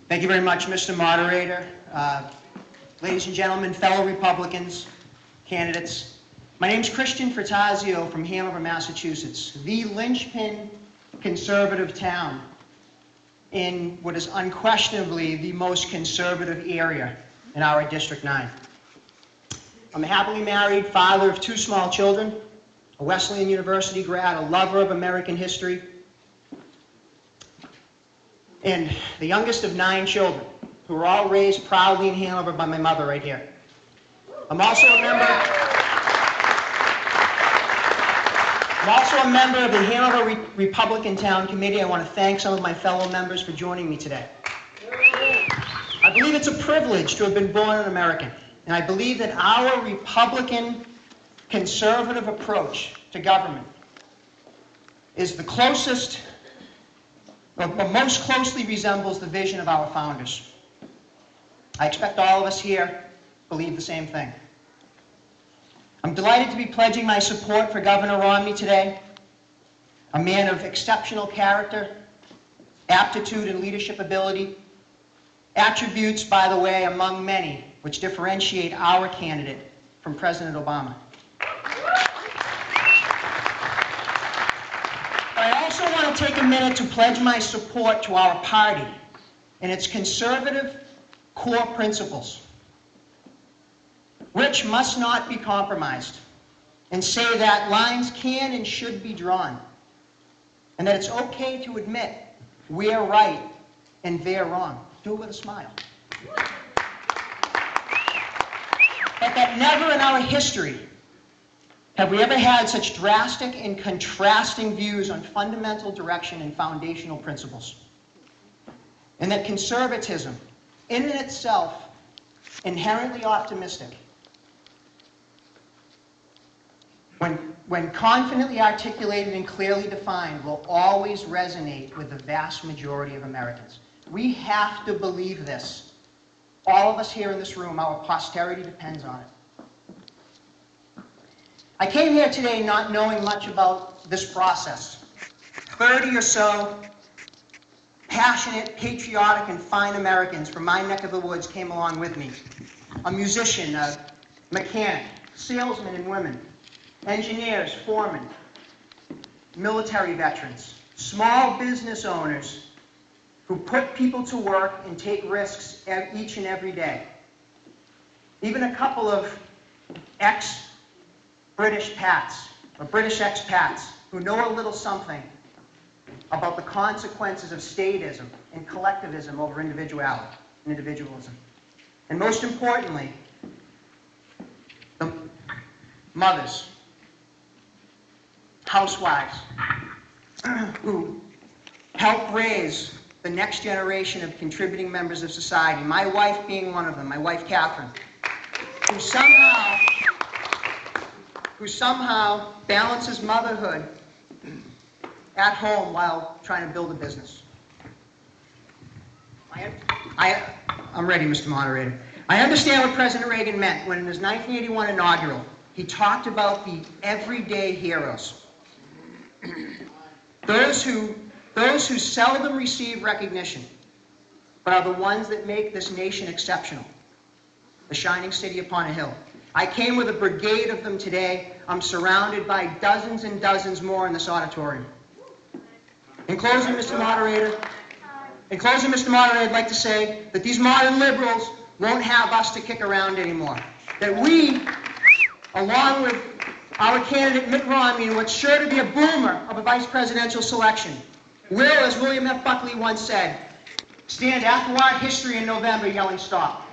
Thank you very much, Mr. Moderator. Ladies and gentlemen, fellow Republicans, candidates, my name is Frattasio from Hanover, Massachusetts, the linchpin conservative town in what is unquestionably the most conservative area in our District 9. I'm a happily married father of 2 small children, a Wesleyan University grad, a lover of American history, and the youngest of 9 children, who were all raised proudly in Hanover by my mother right here. I'm also a member of the Hanover Republican Town Committee. I want to thank some of my fellow members for joining me today. I believe it's a privilege to have been born an American, and I believe that our Republican conservative approach to government is the closest, or most closely resembles the vision of our founders. I expect all of us here believe the same thing. I'm delighted to be pledging my support for Governor Romney today, a man of exceptional character, aptitude, and leadership ability, attributes, by the way, among many, which differentiate our candidate from President Obama. I also want to take a minute to pledge my support to our party and its conservative core principles, which must not be compromised, and say that lines can and should be drawn, and that it's okay to admit we're right and they're wrong. Do it with a smile. But that never in our history have we ever had such drastic and contrasting views on fundamental direction and foundational principles. And that conservatism, in and itself, inherently optimistic, when confidently articulated and clearly defined, will always resonate with the vast majority of Americans. We have to believe this. All of us here in this room, our posterity depends on it. I came here today not knowing much about this process. 30 or so passionate, patriotic, and fine Americans from my neck of the woods came along with me. A musician, a mechanic, salesmen and women, engineers, foremen, military veterans, small business owners who put people to work and take risks each and every day. Even a couple of British expats who know a little something about the consequences of statism and collectivism over individualism. And most importantly, the mothers, housewives, who help raise the next generation of contributing members of society, my wife being one of them, my wife Catherine, who somehow balances motherhood at home while trying to build a business. I'm ready, Mr. Moderator. I understand what President Reagan meant when in his 1981 inaugural, he talked about the everyday heroes. Those who seldom receive recognition, but are the ones that make this nation exceptional. The shining city upon a hill. I came with a brigade of them today. I'm surrounded by dozens and dozens more in this auditorium. In closing, Mr. Moderator, I'd like to say that these modern liberals won't have us to kick around anymore. That we, along with our candidate Mitt Romney, and what's sure to be a boomer of a vice presidential selection, will, as William F. Buckley once said, stand after our history in November yelling stop.